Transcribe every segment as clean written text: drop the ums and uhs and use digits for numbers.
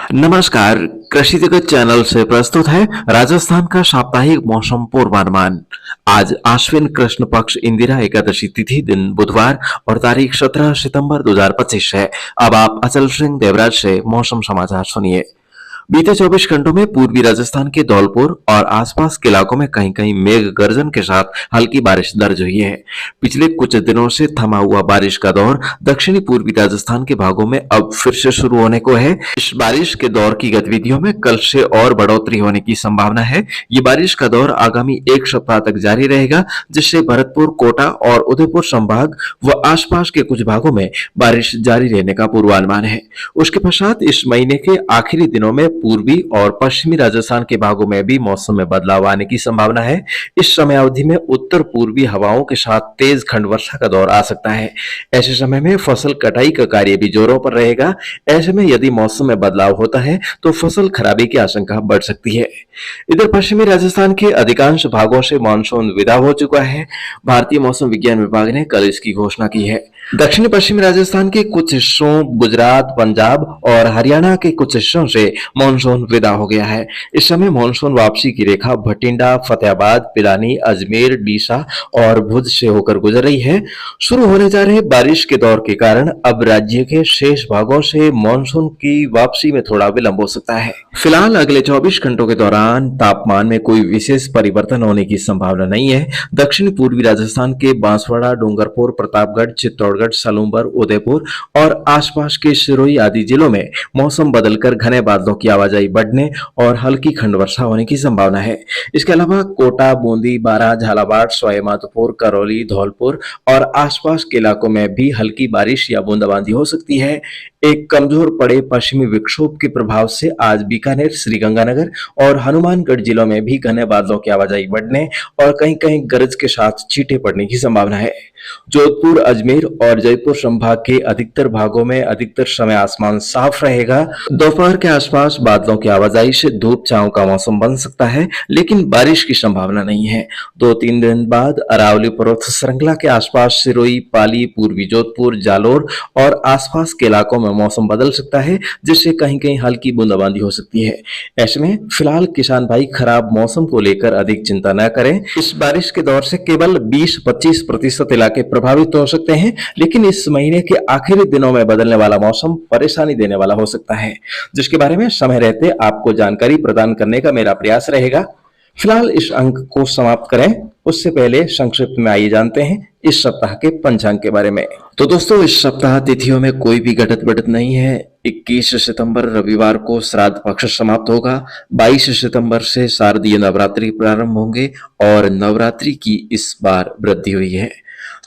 नमस्कार। कृषि जगत चैनल से प्रस्तुत है राजस्थान का साप्ताहिक मौसम पूर्वानुमान। आज आश्विन कृष्ण पक्ष इंदिरा एकादशी तिथि दिन बुधवार और तारीख 17 सितंबर 2025 है। अब आप अचल सिंह देवराज से मौसम समाचार सुनिए। बीते 24 घंटों में पूर्वी राजस्थान के धौलपुर और आसपास के इलाकों में कहीं कहीं मेघ गर्जन के साथ हल्की बारिश दर्ज हुई है। पिछले कुछ दिनों से थमा हुआ बारिश का दौर दक्षिणी पूर्वी राजस्थान के भागों में अब फिर से शुरू होने को है। इस बारिश के दौर की गतिविधियों में कल से और बढ़ोतरी होने की संभावना है। ये बारिश का दौर आगामी एक सप्ताह तक जारी रहेगा, जिससे भरतपुर, कोटा और उदयपुर संभाग व आसपास के कुछ भागों में बारिश जारी रहने का पूर्वानुमान है। उसके पश्चात इस महीने के आखिरी दिनों में पूर्वी और पश्चिमी राजस्थान के भागों में भी मौसम में बदलाव आने की संभावना है। इस समय अवधि में उत्तर पूर्वी हवाओं के साथ तेज खंड वर्षा का दौर आ सकता है। ऐसे समय में फसल कटाई का कार्य भी जोरों पर रहेगा। ऐसे में यदि मौसम में बदलाव होता है तो फसल खराबी की आशंका बढ़ सकती है। इधर पश्चिमी राजस्थान के अधिकांश भागों से मानसून विदा हो चुका है। भारतीय मौसम विज्ञान विभाग ने कल इसकी घोषणा की है। दक्षिण पश्चिमी राजस्थान के कुछ हिस्सों, गुजरात, पंजाब और हरियाणा के कुछ हिस्सों से मानसून विदा हो गया है। इस समय मानसून वापसी की रेखा भटिंडा, फतेहाबाद, पिलानी, अजमेर, डीसा और भुज से होकर गुजर रही है। शुरू होने जा रहे बारिश के दौर के कारण अब राज्य के शेष भागों से मानसून की वापसी में थोड़ा विलंब हो सकता है। फिलहाल अगले 24 घंटों के दौरान तापमान में कोई विशेष परिवर्तन होने की संभावना नहीं है। दक्षिण पूर्वी राजस्थान के बांसवाड़ा, डूंगरपुर, प्रतापगढ़, चित्तौड़गढ़, सलूंबर, उदयपुर और आसपास के सिरोही आदि जिलों में मौसम बदलकर घने बादलों की आवाजाही बढ़ने और हल्की खंड वर्षा होने की संभावना है। इसके अलावा कोटा, बूंदी, बारां, झालावाड़, सवाईमाधोपुर, करौली, धौलपुर और आसपास के इलाकों में भी हल्की बारिश या बूंदाबांदी हो सकती है। एक कमजोर पड़े पश्चिमी विक्षोभ के प्रभाव से आज बीकानेर, श्रीगंगानगर और हनुमानगढ़ जिलों में भी घने बादलों की आवाजाही बढ़ने और कहीं कहीं गरज के साथ छींटे पड़ने की संभावना है। जोधपुर, अजमेर और जयपुर संभाग के अधिकतर भागों में अधिकतर समय आसमान साफ रहेगा। दोपहर के आसपास बादलों की आवाजाही से धूप छांव का मौसम बन सकता है, लेकिन बारिश की संभावना नहीं है। 2-3 दिन बाद अरावली पर्वत श्रृंखला के आसपास सिरोही, पाली, पूर्वी जोधपुर, जालोर और आसपास के इलाकों में मौसम बदल सकता है, जिससे कहीं कहीं हल्की बूंदाबांदी हो सकती है। ऐसे में फिलहाल किसान भाई खराब मौसम को लेकर अधिक चिंता न करें। इस बारिश के दौर से केवल 20-25% इलाके प्रभावित हो सकते हैं, लेकिन इस महीने के आखिरी दिनों में बदलने वाला मौसम परेशानी देने वाला हो सकता है, जिसके बारे में समय रहते आपको जानकारी प्रदान करने का मेरा प्रयास रहेगा। फिलहाल इस अंक को समाप्त करें उससे पहले संक्षिप्त में आइए जानते हैं इस सप्ताह के पंचांग के बारे में। तो दोस्तों, इस सप्ताह तिथियों में कोई भी घटत बढ़त नहीं है। 21 सितंबर रविवार को श्राद्ध पक्ष समाप्त होगा। 22 सितंबर से शारदीय नवरात्रि प्रारंभ होंगे और नवरात्रि की इस बार वृद्धि हुई है।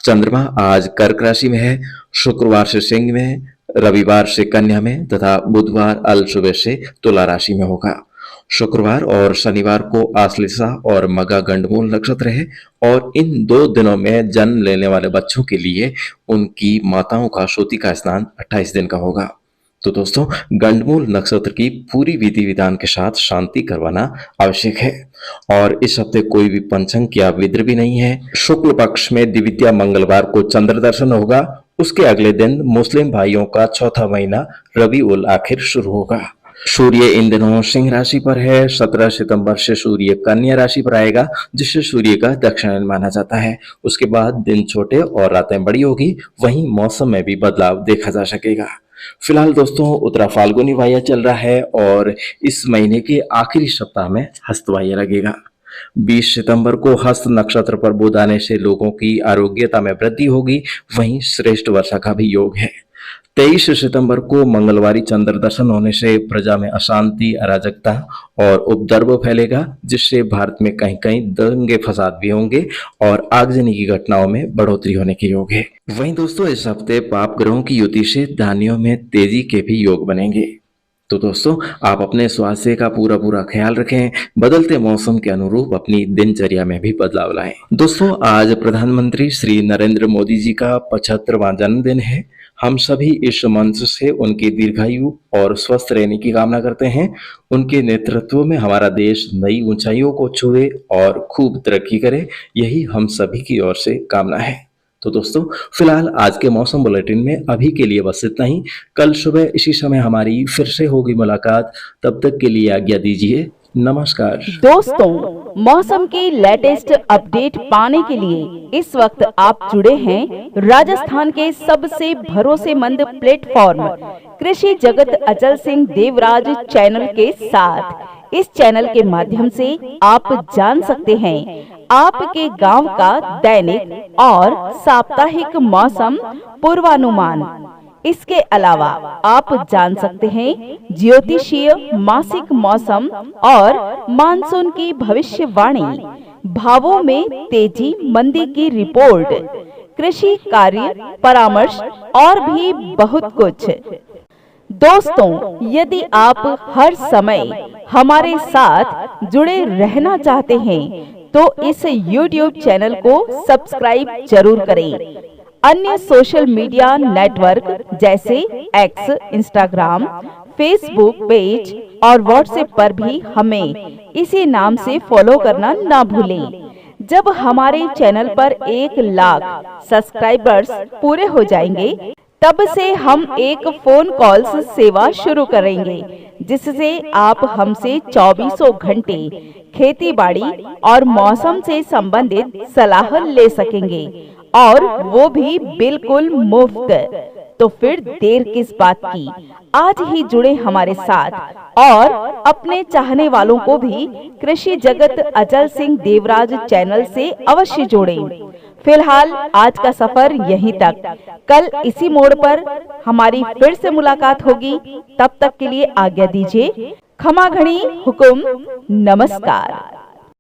चंद्रमा आज कर्क राशि में है, शुक्रवार से सिंह में, रविवार से कन्या में तथा बुधवार अल सुबह से तुला राशि में होगा। शुक्रवार और शनिवार को आश्लेषा और मगा गंडमूल नक्षत्र है और इन 2 दिनों में जन्म लेने वाले बच्चों के लिए उनकी माताओं का सूतिका स्नान 28 दिन का होगा। तो दोस्तों, गंडमूल नक्षत्र की पूरी विधि विधान के साथ शांति करवाना आवश्यक है। और इस हफ्ते कोई भी पंचंग या विद्र भी नहीं है। शुक्ल पक्ष में द्वितीया मंगलवार को चंद्र दर्शन होगा। उसके अगले दिन मुस्लिम भाइयों का चौथा महीना रबी उल आखिर शुरू होगा। सूर्य इन दिनों सिंह राशि पर है। 17 सितंबर से सूर्य कन्या राशि पर आएगा, जिससे सूर्य का दक्षिणायन माना जाता है। उसके बाद दिन छोटे और रातें बड़ी होगी। वहीं मौसम में भी बदलाव देखा जा सकेगा। फिलहाल दोस्तों, उत्तरा फाल्गुनी वाह्य चल रहा है और इस महीने के आखिरी सप्ताह में हस्त वाह्य लगेगा। 20 सितंबर को हस्त नक्षत्र पर बुध आने से लोगों की आरोग्यता में वृद्धि होगी। वहीं श्रेष्ठ वर्षा का भी योग है। 23 सितंबर को मंगलवारी चंद्र दर्शन होने से प्रजा में अशांति, अराजकता और उपद्रव फैलेगा, जिससे भारत में कहीं कहीं दंगे फसाद भी होंगे और आगजनी की घटनाओं में बढ़ोतरी होने के योग है। वहीं दोस्तों, इस हफ्ते पाप ग्रहों की युति से धान्यों में तेजी के भी योग बनेंगे। तो दोस्तों, आप अपने स्वास्थ्य का पूरा ख्याल रखें। बदलते मौसम के अनुरूप अपनी दिनचर्या में भी बदलाव लाएं। दोस्तों, आज प्रधानमंत्री श्री नरेंद्र मोदी जी का 75वां जन्मदिन है। हम सभी इस मंच से उनकी दीर्घायु और स्वस्थ रहने की कामना करते हैं। उनके नेतृत्व में हमारा देश नई ऊंचाइयों को छुए और खूब तरक्की करे, यही हम सभी की ओर से कामना है। तो दोस्तों फिलहाल आज के मौसम बुलेटिन में अभी के लिए बस इतना ही। कल सुबह इसी समय हमारी फिर से होगी मुलाकात। तब तक के लिए आज्ञा दीजिए। नमस्कार दोस्तों, मौसम की लेटेस्ट अपडेट पाने के लिए इस वक्त आप जुड़े हैं राजस्थान के सबसे भरोसेमंद प्लेटफॉर्म कृषि जगत अचल सिंह देवराज चैनल के साथ। इस चैनल के माध्यम से आप जान सकते हैं आपके गांव का दैनिक और साप्ताहिक मौसम पूर्वानुमान। इसके अलावा आप जान सकते हैं ज्योतिषीय मासिक मौसम और मानसून की भविष्यवाणी, भावों में तेजी मंदी की रिपोर्ट, कृषि कार्य परामर्श और भी बहुत कुछ। दोस्तों, यदि आप हर समय हमारे साथ जुड़े रहना चाहते हैं तो इस YouTube चैनल को सब्सक्राइब जरूर करें। अन्य सोशल मीडिया नेटवर्क जैसे एक्स, इंस्टाग्राम, फेसबुक पेज और व्हाट्सएप पर भी हमें इसी नाम से फॉलो करना ना भूलें। जब हमारे चैनल पर 1 लाख सब्सक्राइबर्स पूरे हो जाएंगे तब से हम एक फोन कॉल्स सेवा शुरू करेंगे, जिससे आप हमसे 24 घंटे खेती बाड़ी और मौसम से संबंधित सलाह ले सकेंगे, और वो भी बिल्कुल मुफ्त। तो फिर देर किस बात की, आज ही जुड़े हमारे साथ और अपने चाहने वालों को भी कृषि जगत अचल सिंह देवराज चैनल से अवश्य जोड़ें। फिलहाल आज का सफर यहीं तक। कल इसी मोड़ पर हमारी फिर से मुलाकात होगी। तब तक के लिए आज्ञा दीजिए। खमा घड़ी हुकुम। नमस्कार।